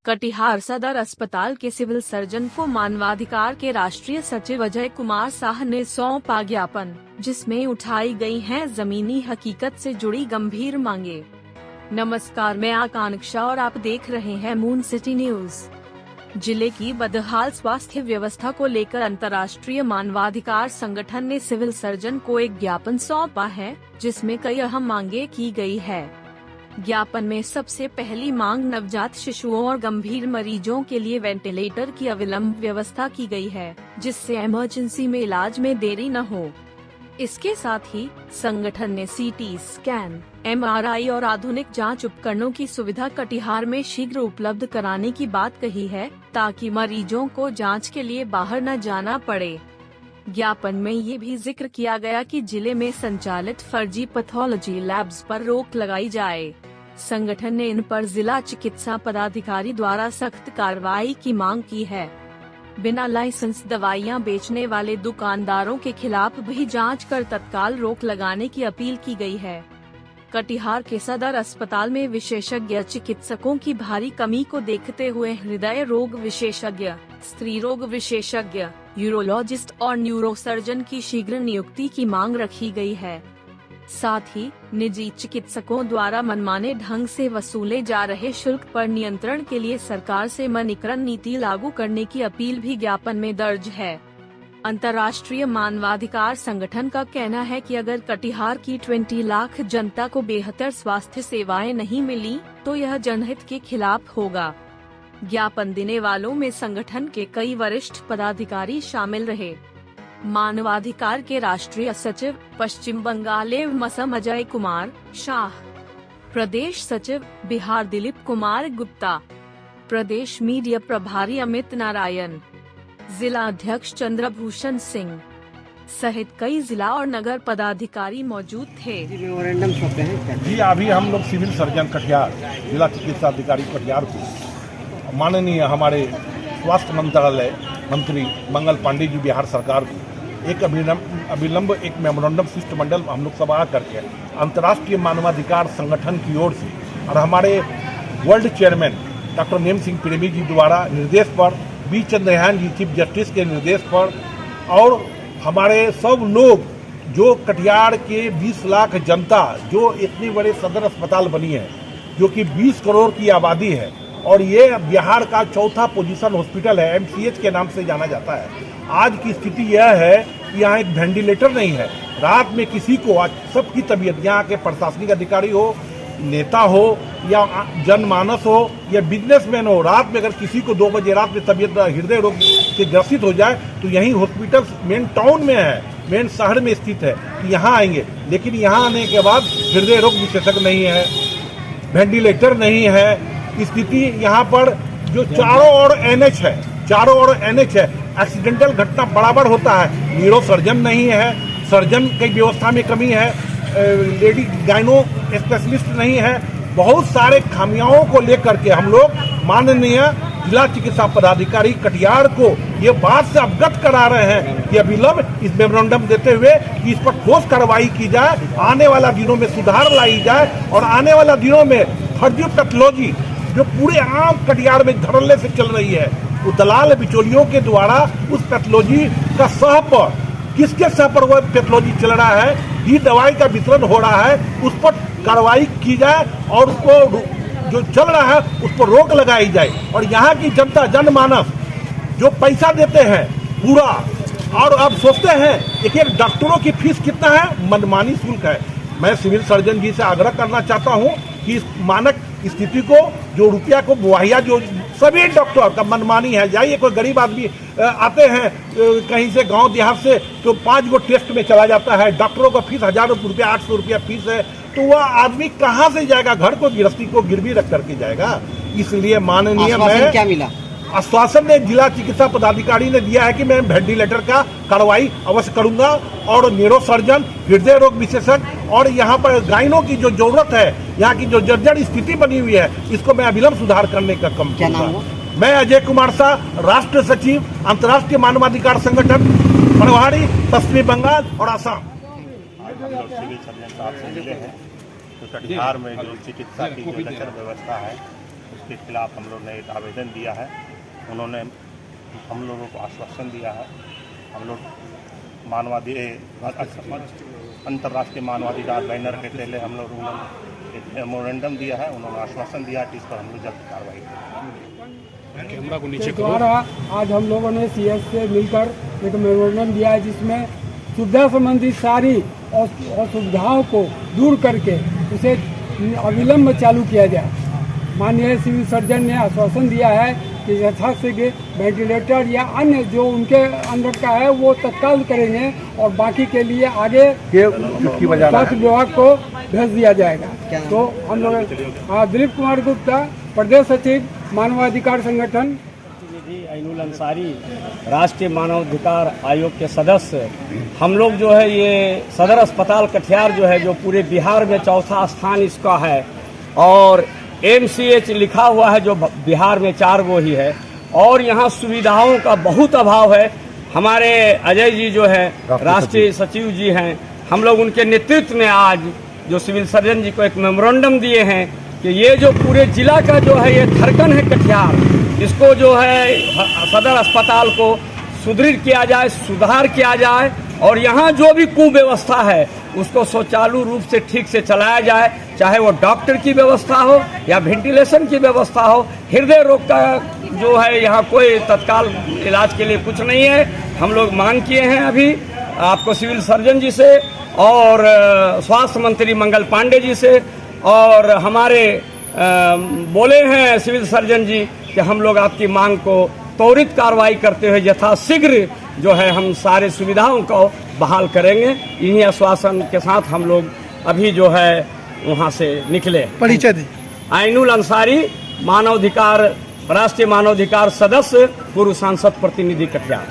कटिहार सदर अस्पताल के सिविल सर्जन को मानवाधिकार के राष्ट्रीय सचिव अजय कुमार साह ने सौंपा ज्ञापन, जिसमें उठाई गई हैं जमीनी हकीकत से जुड़ी गंभीर मांगे। नमस्कार, मैं आकांक्षा और आप देख रहे हैं मून सिटी न्यूज। जिले की बदहाल स्वास्थ्य व्यवस्था को लेकर अंतर्राष्ट्रीय मानवाधिकार संगठन ने सिविल सर्जन को एक ज्ञापन सौंपा है, जिसमें कई अहम मांगे की गई है। ज्ञापन में सबसे पहली मांग नवजात शिशुओं और गंभीर मरीजों के लिए वेंटिलेटर की अविलंब व्यवस्था की गई है, जिससे इमरजेंसी में इलाज में देरी न हो। इसके साथ ही संगठन ने सीटी स्कैन, MRI और आधुनिक जांच उपकरणों की सुविधा कटिहार में शीघ्र उपलब्ध कराने की बात कही है, ताकि मरीजों को जांच के लिए बाहर न जाना पड़े। ज्ञापन में ये भी जिक्र किया गया कि जिले में संचालित फर्जी पैथोलॉजी लैब्स पर रोक लगाई जाए। संगठन ने इन पर जिला चिकित्सा पदाधिकारी द्वारा सख्त कार्रवाई की मांग की है। बिना लाइसेंस दवाइयां बेचने वाले दुकानदारों के खिलाफ भी जांच कर तत्काल रोक लगाने की अपील की गई है। कटिहार के सदर अस्पताल में विशेषज्ञ चिकित्सकों की भारी कमी को देखते हुए हृदय रोग विशेषज्ञ, स्त्री रोग विशेषज्ञ, यूरोलॉजिस्ट और न्यूरोसर्जन की शीघ्र नियुक्ति की मांग रखी गई है। साथ ही निजी चिकित्सकों द्वारा मनमाने ढंग से वसूले जा रहे शुल्क पर नियंत्रण के लिए सरकार से वनीकरण नीति लागू करने की अपील भी ज्ञापन में दर्ज है। अंतर्राष्ट्रीय मानवाधिकार संगठन का कहना है कि अगर कटिहार की 20 लाख जनता को बेहतर स्वास्थ्य सेवाएं नहीं मिली, तो यह जनहित के खिलाफ होगा। ज्ञापन देने वालों में संगठन के कई वरिष्ठ पदाधिकारी शामिल रहे। मानवाधिकार के राष्ट्रीय सचिव पश्चिम बंगाल एवं अजय कुमार शाह, प्रदेश सचिव बिहार दिलीप कुमार गुप्ता, प्रदेश मीडिया प्रभारी अमित नारायण, जिला अध्यक्ष चंद्रभूषण सिंह सहित कई जिला और नगर पदाधिकारी मौजूद थे। जी, अभी हम लोग सिविल सर्जन कटिहार, जिला चिकित्सा अधिकारी कटिहार को माननीय हमारे स्वास्थ्य मंत्रालय मंत्री मंगल पांडे जी बिहार सरकार को एक अविलंब एक मेमोरेंडम शिष्टमंडल हम लोग सभा करके अंतर्राष्ट्रीय मानवाधिकार संगठन की ओर से और हमारे world chairman doctor name Singh प्रेमी जी द्वारा निर्देश पर, बी चंद्रयान जी चीफ जस्टिस के निर्देश पर और हमारे सब लोग जो कटिहार के 20 लाख जनता जो इतनी बड़े सदर अस्पताल बनी है, जो कि 20 करोड़ की आबादी है और ये बिहार का चौथा पोजीशन हॉस्पिटल है, MCH के नाम से जाना जाता है। आज की स्थिति यह है कि यहाँ एक वेंटिलेटर नहीं है। रात में किसी को, आज सबकी तबीयत, यहाँ के प्रशासनिक अधिकारी हो, नेता हो या जनमानस हो या बिजनेसमैन हो, रात में अगर किसी को 2 बजे रात में तबीयत हृदय रोग से ग्रसित हो जाए तो यही हॉस्पिटल मेन टाउन में है, मेन शहर में स्थित है, यहाँ आएंगे। लेकिन यहाँ आने के बाद हृदय रोग विशेषज्ञ नहीं है, वेंटिलेटर नहीं है। स्थिति यहाँ पर जो चारों ओर NH है, एक्सीडेंटल घटना बराबर होता है। न्यूरो सर्जन नहीं है, सर्जन की व्यवस्था में कमी है, लेडी गाइनो स्पेशलिस्ट नहीं है। बहुत सारे खामियों को लेकर के हम लोग माननीय जिला चिकित्सा पदाधिकारी कटिहार को ये बात से अवगत करा रहे हैं कि अविलंब इस मेमोरेंडम देते हुए कि इस पर ठोस कार्रवाई की जाए, आने वाला दिनों में सुधार लाई जाए और आने वाला दिनों में फर्जी पैथोलॉजी जो पूरे आम कटिहार में धड़ल्ले से चल रही है, वो दलाल बिचौलियों के द्वारा उस पैथोलॉजी का सह पर, किसके सह पर वह पैथोलॉजी चल रहा है, ये दवाई का वितरण हो रहा है, उस पर कार्रवाई की जाए और उसको जो चल रहा है उस पर रोक लगाई जाए। और यहाँ की जनता, जनमानस जो पैसा देते हैं पूरा, और अब सोचते हैं एक डॉक्टरों की फीस कितना है, मनमानी शुल्क है। मैं सिविल सर्जन जी से आग्रह करना चाहता हूँ कि इस मानक स्थिति को, जो रुपया को मुहैया, जो सभी डॉक्टर का मनमानी है। जाइए, कोई गरीब आदमी आते हैं कहीं से गांव देहात से, तो 5 गो टेस्ट में चला जाता है, डॉक्टरों का फीस 1000 रुपया 800 रुपया फीस है, तो वह आदमी कहाँ से जाएगा, घर को गृहस्थी को गिरवी रख करके जाएगा। इसलिए माननीय मैं क्या मिला आश्वासन ने जिला चिकित्सा पदाधिकारी ने दिया है कि मैं वेंटिलेटर का कार्रवाई अवश्य करूंगा और न्यूरो सर्जन, हृदय रोग विशेषज्ञ और यहाँ पर गाइनों की जो जरूरत है, यहाँ की जो जर्जर स्थिति बनी हुई है, इसको मैं अविलंब सुधार करने का काम करूंगा। मैं अजय कुमार शाह, राष्ट्रीय सचिव अंतर्राष्ट्रीय मानवाधिकार संगठन, प्रभारी पश्चिमी बंगाल और आसाम। आज हम लोग सिविल सर्जन साहब से मिले हैं। तो कटिहार में जो चिकित्सा की जो लचर व्यवस्था है उसके खिलाफ हम लोग ने एक आवेदन दिया है। उन्होंने हम लोगों को आश्वासन दिया है। हम लोग अंतर्राष्ट्रीय मानवाधिकार बैनर के तले हम लोग उन्होंने एक मेमोरेंडम दिया है। उन्होंने आश्वासन दिया है कि इस पर हम लोग जल्द कार्रवाई करेंगे। के द्वारा आज हम लोगों ने CS से मिलकर एक मेमोरेंडम दिया है, जिसमें सुविधा संबंधी सारी असुविधाओं को दूर करके उसे अविलंब चालू किया जाए। माननीय सिविल सर्जन ने आश्वासन दिया है कि यथाशीघ्र वेंटिलेटर या अन्य जो उनके अंदर का है वो तत्काल करेंगे और बाकी के लिए आगे स्वास्थ्य विभाग को भेज दिया जाएगा। तो हम लोग दिलीप कुमार गुप्ता, प्रदेश सचिव मानवाधिकार संगठन, ऐनुल अंसारी, राष्ट्रीय मानवाधिकार आयोग के सदस्य, हम लोग जो है ये सदर अस्पताल कटिहार जो है, जो पूरे बिहार में चौथा स्थान इसका है और MCH लिखा हुआ है जो बिहार में 4 गो ही है और यहाँ सुविधाओं का बहुत अभाव है। हमारे अजय जी जो है राष्ट्रीय सचिव जी हैं, हम लोग उनके नेतृत्व में आज जो सिविल सर्जन जी को एक मेमोरेंडम दिए हैं कि ये जो पूरे जिला का जो है ये धड़कन है कटिहार, इसको जो है सदर अस्पताल को सुदृढ़ किया जाए, सुधार किया जाए और यहाँ जो भी कुव्यवस्था है उसको सुचारू रूप से ठीक से चलाया जाए, चाहे वो डॉक्टर की व्यवस्था हो या वेंटिलेशन की व्यवस्था हो। हृदय रोग का जो है यहाँ कोई तत्काल इलाज के लिए कुछ नहीं है। हम लोग मांग किए हैं अभी आपको सिविल सर्जन जी से और स्वास्थ्य मंत्री मंगल पांडे जी से और हमारे बोले हैं सिविल सर्जन जी कि हम लोग आपकी मांग को त्वरित कार्रवाई करते हुए यथाशीघ्र जो है हम सारे सुविधाओं को बहाल करेंगे। इन्हीं आश्वासन के साथ हम लोग अभी जो है वहाँ से निकले। परिचय दी। ऐनुल अंसारी, मानवाधिकार राष्ट्रीय मानवाधिकार सदस्य, पूर्व सांसद प्रतिनिधि कटिहार।